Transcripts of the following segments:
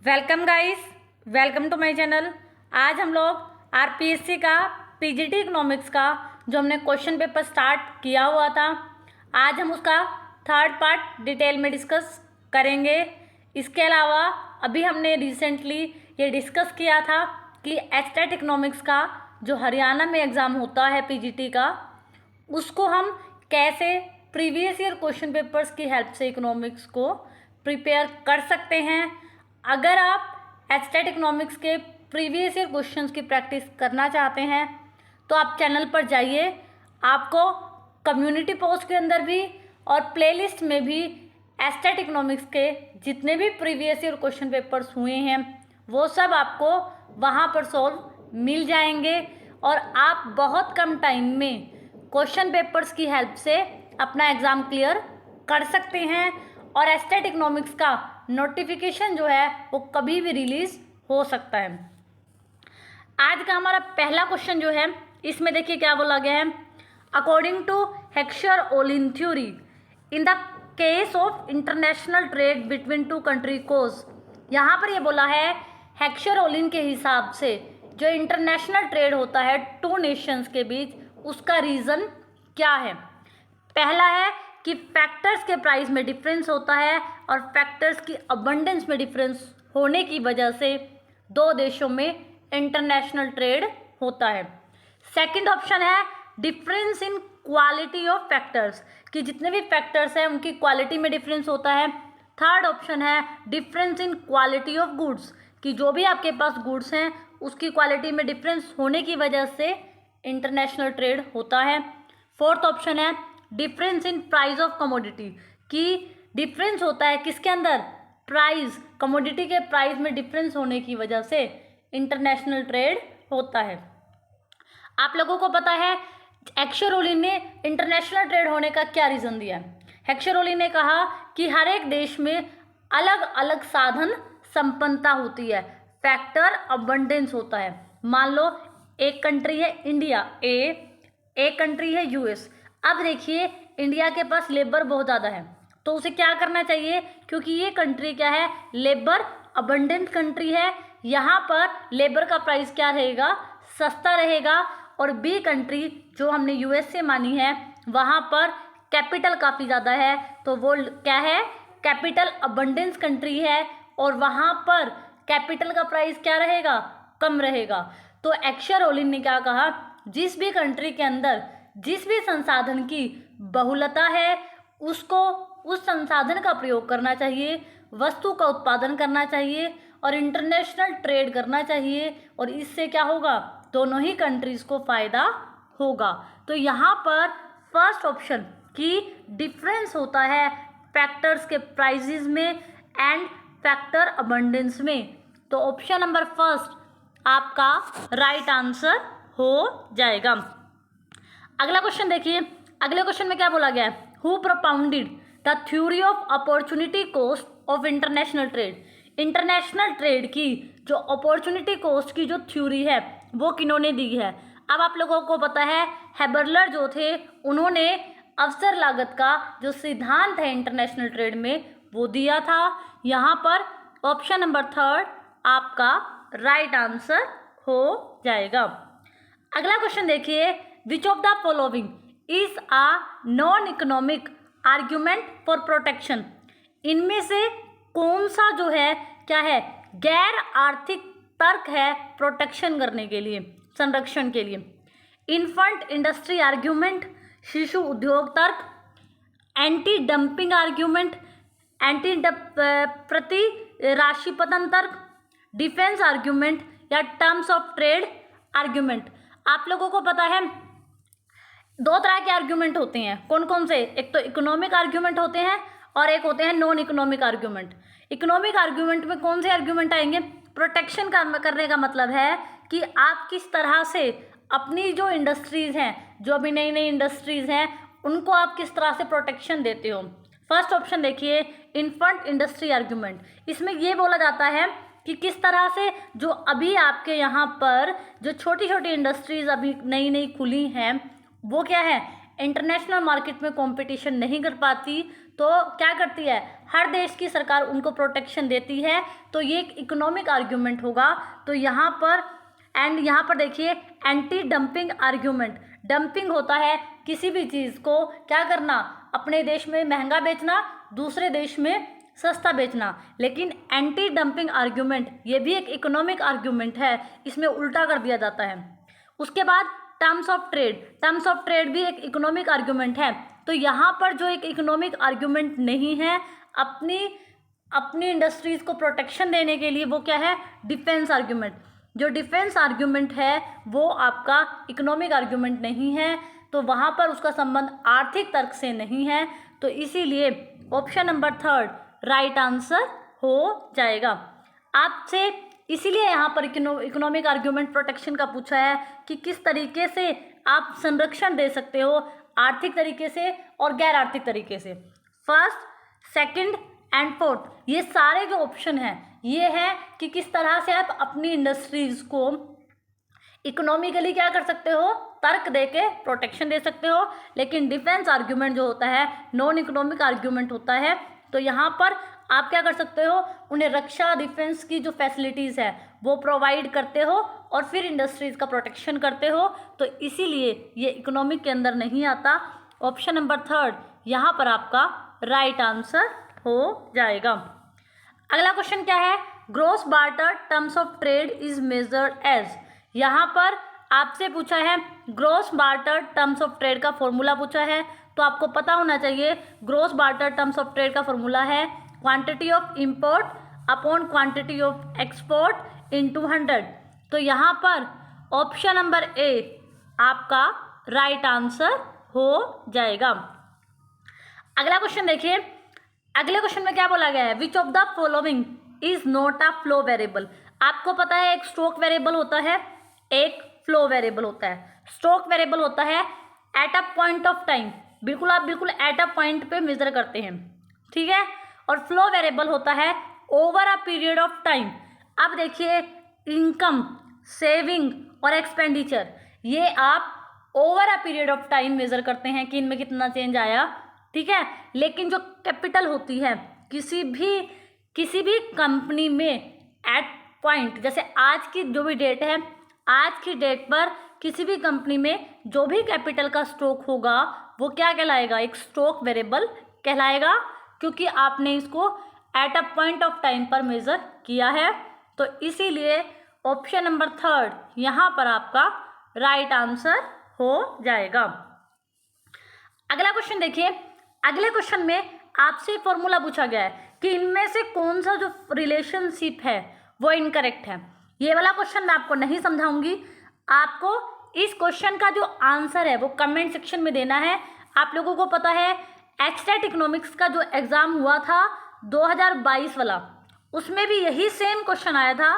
Welcome guys, welcome to my channel. आज हम लोग आरपीएससी का पीजीटी इकोनॉमिक्स का जो हमने क्वेश्चन पेपर स्टार्ट किया हुआ था, आज हम उसका थर्ड पार्ट डिटेल में डिस्कस करेंगे। इसके अलावा अभी हमने रिसेंटली ये डिस्कस किया था कि एस्टेट इकोनॉमिक्स का जो हरियाणा में एग्ज़ाम होता है पीजीटी का, उसको हम कैसे प्रीवियस ईयर क्वेश्चन पेपर्स की हेल्प से इकोनॉमिक्स को प्रिपेयर कर सकते हैं। अगर आप एस्टेट इकोनॉमिक्स के प्रीवियस ईयर क्वेश्चंस की प्रैक्टिस करना चाहते हैं तो आप चैनल पर जाइए। आपको कम्युनिटी पोस्ट के अंदर भी और प्लेलिस्ट में भी एस्टेट इकोनॉमिक्स के जितने भी प्रीवियस ईयर क्वेश्चन पेपर्स हुए हैं वो सब आपको वहाँ पर सॉल्व मिल जाएंगे और आप बहुत कम टाइम में क्वेश्चन पेपर्स की हेल्प से अपना एग्ज़ाम क्लियर कर सकते हैं। और एस्टेट इकोनॉमिक्स का नोटिफिकेशन जो है वो कभी भी रिलीज़ हो सकता है। आज का हमारा पहला क्वेश्चन जो है, इसमें देखिए क्या बोला गया है। According to Heckscher Ohlin theory, in the case of international trade between two countries, यहाँ पर ये बोला है हेक्सचर-ओलिन के हिसाब से जो इंटरनेशनल ट्रेड होता है टू नेशंस के बीच, उसका रीज़न क्या है। पहला है कि फैक्टर्स के प्राइस में डिफरेंस होता है और फैक्टर्स की अबंडेंस में डिफरेंस होने की वजह से दो देशों में इंटरनेशनल ट्रेड होता है। सेकंड ऑप्शन है difference in quality of factors, कि जितने भी फैक्टर्स हैं उनकी क्वालिटी में डिफरेंस होता है। थर्ड ऑप्शन है difference in quality of goods, कि जो भी आपके पास गुड्स हैं उसकी क्वालिटी में डिफरेंस होने की वजह से इंटरनेशनल ट्रेड होता है। फोर्थ ऑप्शन है difference in price of commodity, कि डिफरेंस होता है किसके अंदर, प्राइस, कमोडिटी के प्राइस में डिफरेंस होने की वजह से इंटरनेशनल ट्रेड होता है। आप लोगों को पता है हेक्सचर-ओलिन ने इंटरनेशनल ट्रेड होने का क्या रीज़न दिया है। हेक्सचर-ओलिन ने कहा कि हर एक देश में अलग अलग साधन संपन्नता होती है, फैक्टर अबंडेंस होता है। मान लो एक कंट्री है इंडिया एक कंट्री है यूएस। अब देखिए इंडिया के पास लेबर बहुत ज़्यादा है तो उसे क्या करना चाहिए, क्योंकि ये कंट्री क्या है, लेबर अबंडेंट कंट्री है, यहाँ पर लेबर का प्राइस क्या रहेगा, सस्ता रहेगा। और बी कंट्री जो हमने यूएस से मानी है वहाँ पर कैपिटल काफ़ी ज़्यादा है तो वो क्या है, कैपिटल अबंडेंस कंट्री है और वहाँ पर कैपिटल का प्राइस क्या रहेगा, कम रहेगा। तो हेक्सचर-ओलिन ने क्या कहा, जिस भी कंट्री के अंदर जिस भी संसाधन की बहुलता है उसको उस संसाधन का प्रयोग करना चाहिए, वस्तु का उत्पादन करना चाहिए और इंटरनेशनल ट्रेड करना चाहिए और इससे क्या होगा, दोनों ही कंट्रीज़ को फ़ायदा होगा। तो यहाँ पर फर्स्ट ऑप्शन की डिफरेंस होता है फैक्टर्स के प्राइसेस में एंड फैक्टर अबंडेंस में। तो ऑप्शन नंबर फर्स्ट आपका राइट आंसर हो जाएगा। अगला क्वेश्चन देखिए, अगले क्वेश्चन में क्या बोला गया है, who propounded the theory of opportunity cost of international trade. International trade की जो अपॉर्चुनिटी कॉस्ट की जो थ्योरी है वो किन्होंने दी है। अब आप लोगों को पता है हैबरलर जो थे उन्होंने अवसर लागत का जो सिद्धांत है इंटरनेशनल ट्रेड में वो दिया था। यहाँ पर ऑप्शन नंबर थर्ड आपका राइट आंसर हो जाएगा। अगला क्वेश्चन देखिए, which of the following is a non economic argument for protection. इनमें से कौन सा जो है क्या है, गैर आर्थिक तर्क है प्रोटेक्शन करने के लिए, संरक्षण के लिए। इन्फेंट इंडस्ट्री आर्ग्यूमेंट, शिशु उद्योग तर्क, एंटी डंपिंग आर्ग्यूमेंट, एंटी प्रति राशिपतन तर्क, डिफेंस आर्ग्यूमेंट या टर्म्स ऑफ ट्रेड आर्ग्यूमेंट। आप लोगों को पता है दो तरह के आर्ग्यूमेंट होते हैं, कौन कौन से, एक तो इकोनॉमिक आर्ग्यूमेंट होते हैं और एक होते हैं non economic argument. Economic argument में कौन से आर्ग्यूमेंट आएंगे, प्रोटेक्शन का करने का मतलब है कि आप किस तरह से अपनी जो इंडस्ट्रीज़ हैं, जो अभी नई नई इंडस्ट्रीज़ हैं, उनको आप किस तरह से प्रोटेक्शन देते हो। फर्स्ट ऑप्शन देखिए इन्फेंट इंडस्ट्री आर्ग्यूमेंट, इसमें ये बोला जाता है कि किस तरह से जो अभी आपके यहाँ पर जो छोटी छोटी इंडस्ट्रीज़ अभी नई नई खुली हैं वो क्या है, इंटरनेशनल मार्केट में कंपटीशन नहीं कर पाती तो क्या करती है, हर देश की सरकार उनको प्रोटेक्शन देती है, तो ये एक इकोनॉमिक आर्ग्यूमेंट होगा। तो यहाँ पर देखिए एंटी डंपिंग आर्ग्यूमेंट, डंपिंग होता है किसी भी चीज़ को क्या करना, अपने देश में महंगा बेचना, दूसरे देश में सस्ता बेचना, लेकिन एंटी डंपिंग आर्ग्यूमेंट ये भी एक इकोनॉमिक आर्ग्यूमेंट है, इसमें उल्टा कर दिया जाता है। उसके बाद terms of trade, terms of trade भी एक इकोनॉमिक आर्ग्यूमेंट है। तो यहाँ पर जो एक इकोनॉमिक आर्ग्यूमेंट नहीं है अपनी इंडस्ट्रीज़ को प्रोटेक्शन देने के लिए, वो क्या है, डिफेंस आर्ग्यूमेंट। जो डिफेंस आर्ग्यूमेंट है वो आपका इकोनॉमिक आर्ग्यूमेंट नहीं है, तो वहाँ पर उसका संबंध आर्थिक तर्क से नहीं है, तो इसीलिए ऑप्शन नंबर 3 राइट आंसर हो जाएगा। आपसे इसीलिए यहाँ पर इकोनॉमिक आर्ग्यूमेंट प्रोटेक्शन का पूछा है कि किस तरीके से आप संरक्षण दे सकते हो, आर्थिक तरीके से और गैर आर्थिक तरीके से। फर्स्ट, सेकंड एंड फोर्थ, ये सारे जो ऑप्शन हैं ये है कि किस तरह से आप अपनी इंडस्ट्रीज़ को इकोनॉमिकली क्या कर सकते हो, तर्क दे के प्रोटेक्शन दे सकते हो। लेकिन डिफेंस आर्ग्यूमेंट जो होता है नॉन इकोनॉमिक आर्ग्यूमेंट होता है, तो यहाँ पर आप क्या कर सकते हो, उन्हें रक्षा डिफेंस की जो फैसिलिटीज़ है वो प्रोवाइड करते हो और फिर इंडस्ट्रीज़ का प्रोटेक्शन करते हो, तो इसीलिए ये इकोनॉमिक के अंदर नहीं आता। ऑप्शन नंबर 3 यहाँ पर आपका राइट आंसर हो जाएगा। अगला क्वेश्चन क्या है, gross barter terms of trade is measured as. यहाँ पर आपसे पूछा है gross barter terms of trade का फॉर्मूला पूछा है, तो आपको पता होना चाहिए gross barter terms of trade का फॉर्मूला है quantity of import upon quantity of export into 100। तो यहाँ पर ऑप्शन नंबर ए आपका राइट आंसर हो जाएगा। अगला क्वेश्चन देखिए, अगले क्वेश्चन में क्या बोला गया है, which of the following is not a flow variable. आपको पता है एक स्ट्रोक वेरिएबल होता है, एक फ्लो वेरिएबल होता है। स्ट्रोक वेरिएबल होता है at a point of time, बिल्कुल एट अ पॉइंट पे मेजर करते हैं, ठीक है। और फ्लो वेरिएबल होता है over a period of time. अब देखिए इनकम, सेविंग और एक्सपेंडिचर, ये आप over a period of time measure करते हैं कि इनमें कितना चेंज आया, ठीक है। लेकिन जो कैपिटल होती है किसी भी कंपनी में एट पॉइंट, जैसे आज की जो भी डेट है, आज की डेट पर किसी भी कंपनी में जो भी कैपिटल का स्ट्रोक होगा वो क्या कहलाएगा, एक स्ट्रोक वेरिएबल कहलाएगा, क्योंकि आपने इसको eight a point of time पर मेजर किया है। तो इसीलिए ऑप्शन नंबर 3 यहाँ पर आपका राइट आंसर हो जाएगा। अगला क्वेश्चन देखिए, अगले क्वेश्चन में आपसे फॉर्मूला पूछा गया है कि इनमें से कौन सा जो रिलेशनशिप है वो इनकरेक्ट है। ये वाला क्वेश्चन मैं आपको नहीं समझाऊंगी, आपको इस क्वेश्चन का जो आंसर है वो कमेंट सेक्शन में देना है। आप लोगों को पता है एचटेट इकोनॉमिक्स का जो एग्ज़ाम हुआ था 2022 वाला, उसमें भी यही सेम क्वेश्चन आया था।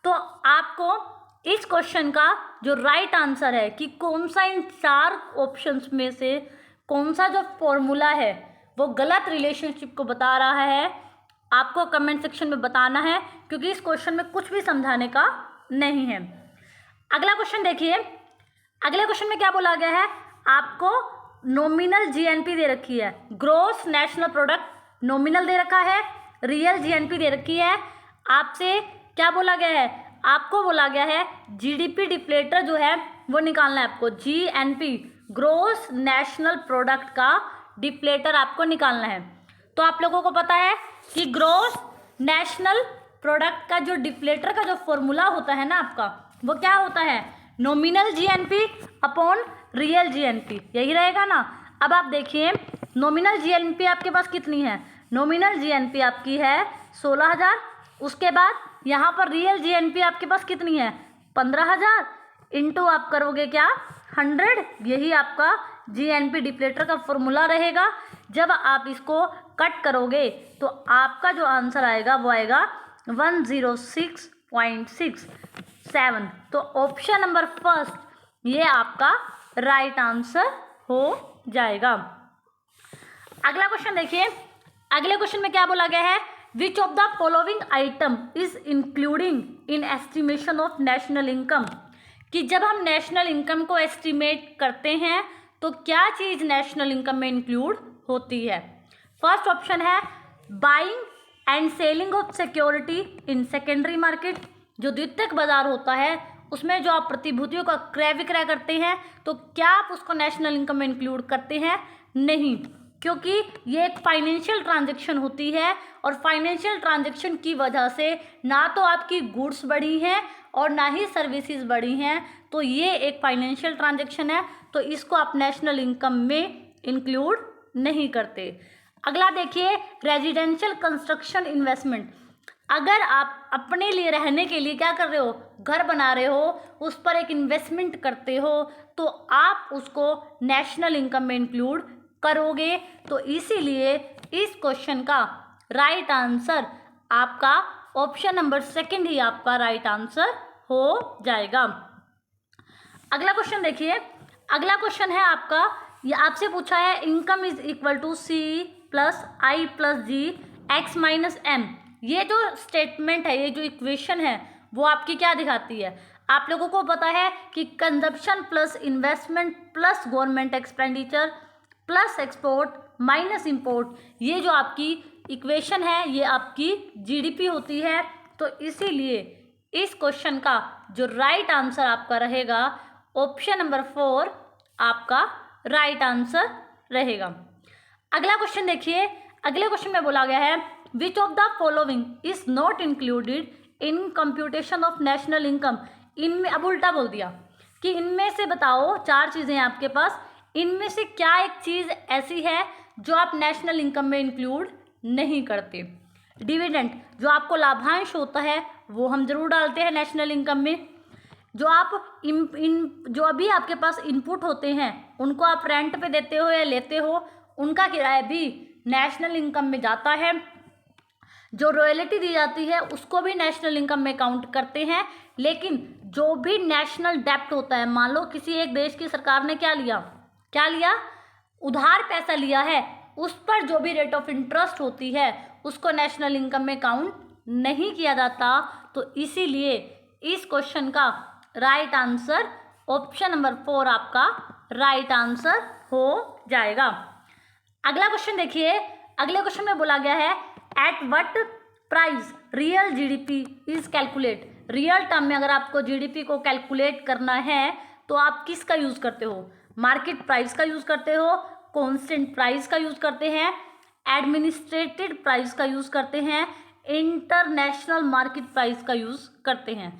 तो आपको इस क्वेश्चन का जो राइट आंसर है कि कौन सा इन 4 ऑप्शंस में से कौन सा जो फॉर्मूला है वो गलत रिलेशनशिप को बता रहा है, आपको कमेंट सेक्शन में बताना है, क्योंकि इस क्वेश्चन में कुछ भी समझाने का नहीं है। अगला क्वेश्चन देखिए, अगले क्वेश्चन में क्या बोला गया है, आपको नॉमिनल जीएनपी दे रखी है, ग्रॉस नेशनल प्रोडक्ट नॉमिनल दे रखा है, रियल जीएनपी दे रखी है। आपसे क्या बोला गया है, आपको बोला गया है जीडीपी डिफ्लेटर जो है वो निकालना है आपको, जीएनपी ग्रॉस नेशनल प्रोडक्ट का डिफ्लेटर आपको निकालना है। तो आप लोगों को पता है कि ग्रॉस नेशनल प्रोडक्ट का जो डिफ्लेटर का जो फॉर्मूला होता है ना आपका, वो क्या होता है, nominal GNP upon real GNP, यही रहेगा ना। अब आप देखिए नॉमिनल जीएनपी आपके पास कितनी है, नॉमिनल जीएनपी आपकी है 16,000, उसके बाद यहाँ पर रियल जीएनपी आपके पास कितनी है 15,000, इंटू आप करोगे क्या 100, यही आपका जीएनपी डिफ्लेटर का फॉर्मूला रहेगा। जब आप इसको कट करोगे तो आपका जो आंसर आएगा वो आएगा 106.67। तो ऑप्शन नंबर फर्स्ट ये आपका राइट आंसर हो जाएगा। अगला क्वेश्चन देखिए, अगले क्वेश्चन में क्या बोला गया है, which of the following item is including in estimation of national income, कि जब हम नेशनल इनकम को एस्टिमेट करते हैं तो क्या चीज़ नेशनल इनकम में इंक्लूड होती है। फर्स्ट ऑप्शन है buying and selling of security in secondary market. जो द्वितीयक बाजार होता है उसमें जो आप प्रतिभूतियों का क्रय विक्रय करते हैं, तो क्या आप उसको नेशनल इनकम में इंक्लूड करते हैं? नहीं, क्योंकि ये एक फाइनेंशियल ट्रांजैक्शन होती है और फाइनेंशियल ट्रांजैक्शन की वजह से ना तो आपकी गुड्स बढ़ी हैं और ना ही सर्विसेज बढ़ी हैं, तो ये एक फाइनेंशियल ट्रांजैक्शन है, तो इसको आप नेशनल इनकम में इंक्लूड नहीं करते। अगला देखिए, रेजिडेंशियल कंस्ट्रक्शन इन्वेस्टमेंट। अगर आप अपने लिए रहने के लिए क्या कर रहे हो, घर बना रहे हो, उस पर एक इन्वेस्टमेंट करते हो, तो आप उसको नेशनल इनकम में इंक्लूड करोगे। तो इसीलिए इस क्वेश्चन का राइट आंसर आपका ऑप्शन नंबर सेकंड ही आपका राइट आंसर हो जाएगा। अगला क्वेश्चन देखिए, अगला क्वेश्चन है आपका, ये आपसे पूछा है income is equal to C plus I plus G X minus M. ये जो स्टेटमेंट है, ये जो इक्वेशन है, वो आपकी क्या दिखाती है? आप लोगों को पता है कि consumption plus investment plus government expenditure plus export minus import, ये जो आपकी इक्वेशन है ये आपकी जीडीपी होती है। तो इसीलिए इस क्वेश्चन का जो राइट आंसर आपका रहेगा ऑप्शन नंबर 4 आपका राइट आंसर रहेगा। अगला क्वेश्चन देखिए, अगले क्वेश्चन में बोला गया है which of the following is not included in computation of national income. इनमें, अब उल्टा बोल दिया कि इनमें से बताओ, 4 चीज़ें हैं आपके पास, इनमें से क्या एक चीज़ ऐसी है जो आप नेशनल इनकम में इंक्लूड नहीं करते? डिविडेंड, जो आपको लाभांश होता है वो हम जरूर डालते हैं नेशनल इनकम में। जो आप जो अभी आपके पास इनपुट होते हैं उनको आप रेंट पे देते हो या लेते हो, उनका किराया भी नेशनल इनकम में जाता है। जो रॉयल्टी दी जाती है उसको भी नेशनल इनकम में काउंट करते हैं। लेकिन जो भी नेशनल डेप्ट होता है, मान लो किसी एक देश की सरकार ने क्या लिया, उधार पैसा लिया है, उस पर जो भी रेट ऑफ इंटरेस्ट होती है उसको नेशनल इनकम में काउंट नहीं किया जाता। तो इसीलिए इस क्वेश्चन का राइट आंसर ऑप्शन नंबर 4 आपका राइट आंसर हो जाएगा। अगला क्वेश्चन देखिए, अगले क्वेश्चन में बोला गया है at what price real GDP is calculate. Real term में अगर आपको जीडीपी को कैलकुलेट करना है तो आप किसका यूज करते हो? मार्केट प्राइस का यूज करते हो, कांस्टेंट प्राइस का यूज करते हैं, एडमिनिस्ट्रेटेड प्राइस का यूज करते हैं, इंटरनेशनल मार्केट प्राइस का यूज करते हैं।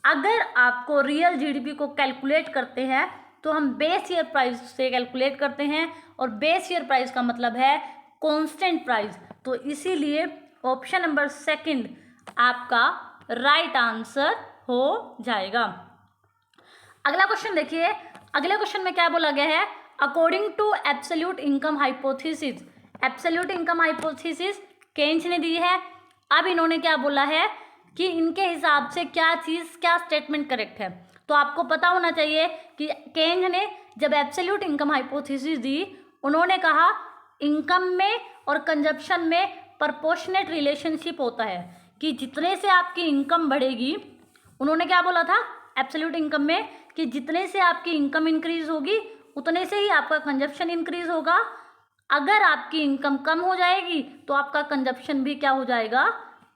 अगर आपको रियल जीडीपी को कैलकुलेट करते हैं तो हम बेस ईयर प्राइस से कैलकुलेट करते हैं, और बेस ईयर प्राइस का मतलब है कांस्टेंट प्राइस। तो इसीलिए ऑप्शन नंबर 2 आपका राइट आंसर हो जाएगा। अगला क्वेश्चन देखिए, अगले क्वेश्चन में क्या बोला गया है, according to absolute income hypothesis. Absolute income hypothesis Keynes ने दी है। अब इन्होंने क्या बोला है कि इनके हिसाब से क्या स्टेटमेंट करेक्ट है। तो आपको पता होना चाहिए कि केन्स ने जब एब्सोल्यूट इनकम हाइपोथेसिस दी, उन्होंने कहा इनकम में और कंजप्शन में प्रोपोर्शनेट रिलेशनशिप होता है, कि जितने से आपकी इनकम बढ़ेगी, उन्होंने क्या बोला था एब्सोल्यूट इनकम में, कि जितने से आपकी इनकम इंक्रीज होगी उतने से ही आपका कंजप्शन इंक्रीज होगा। अगर आपकी इनकम कम हो जाएगी तो आपका कंजप्शन भी क्या हो जाएगा,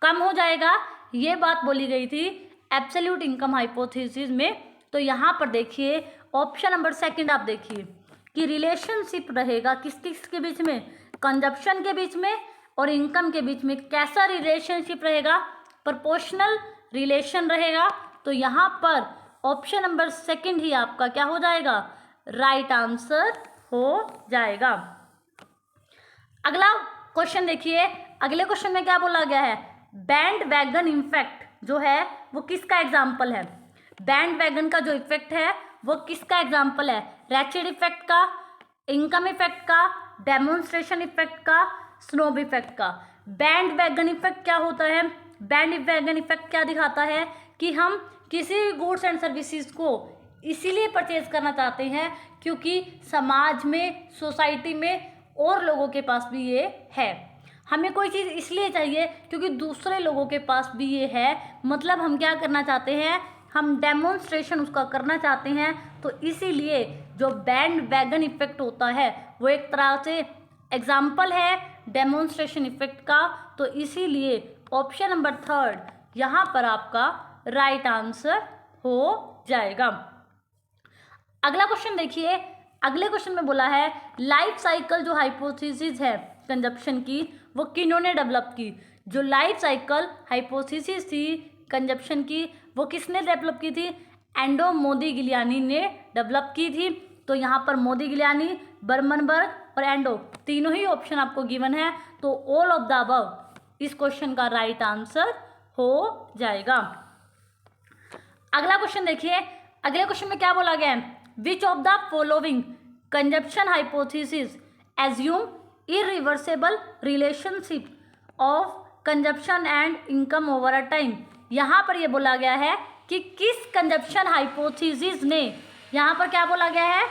कम हो जाएगा। ये बात बोली गई थी एब्सोल्यूट इनकम हाइपोथेसिस में। तो यहाँ पर देखिए ऑप्शन नंबर 2 आप देखिए कि रिलेशनशिप रहेगा किस किस के बीच में, कंजप्शन के बीच में और इनकम के बीच में। कैसा रिलेशनशिप रहेगा? प्रोपोर्शनल रिलेशन रहेगा। तो यहाँ पर ऑप्शन नंबर 2 ही आपका क्या हो जाएगा, राइट आंसर हो जाएगा। अगला क्वेश्चन देखिए, अगले क्वेश्चन में क्या बोला गया है, बैंड वैगन इफेक्ट जो है वो किसका एग्जाम्पल है? बैंड वैगन का जो इफेक्ट है वो किसका एग्जाम्पल है? रैचेड इफेक्ट का, इनकम इफेक्ट का, डेमोन्स्ट्रेशन इफेक्ट का, स्नोब इफेक्ट का। बैंड वैगन इफेक्ट क्या होता है? बैंड वैगन इफेक्ट क्या दिखाता है कि हम किसी भी गुड्स एंड सर्विसेज को इसीलिए परचेज करना चाहते हैं क्योंकि समाज में, सोसाइटी में और लोगों के पास भी ये है। हमें कोई चीज़ इसलिए चाहिए क्योंकि दूसरे लोगों के पास भी ये है, मतलब हम क्या करना चाहते हैं, हम डेमोन्स्ट्रेशन उसका करना चाहते हैं। तो इसीलिए जो बैंड वैगन इफेक्ट होता है वो एक तरह से एग्जाम्पल है डेमोन्स्ट्रेशन इफेक्ट का, तो इसीलिए ऑप्शन नंबर 3 यहाँ पर आपका राइट आंसर हो जाएगा। अगला क्वेश्चन देखिए, अगले क्वेश्चन में बोला है लाइफ साइकिल जो हाइपोथेसिस है कंजप्शन की वो किन्होंने डेवलप की। जो लाइफ साइकिल हाइपोथेसिस थी कंजप्शन की वो किसने डेवलप की थी? एंडो मोदिगिलियानी ने डेवलप की थी। तो यहाँ पर मोदिगिलियानी, बर्मनबर्ग और एंडो तीनों ही ऑप्शन आपको गिवन है, तो ऑल ऑफ द अबव इस क्वेश्चन का राइट आंसर हो जाएगा। अगला क्वेश्चन देखिए, अगले क्वेश्चन में क्या बोला गया है? Which of the following consumption hypothesis assume irreversible relationship of consumption and income over a time. यहाँ पर ये बोला गया है कि किस कंजप्शन हाइपोथेसिस ने, यहाँ पर क्या बोला गया है?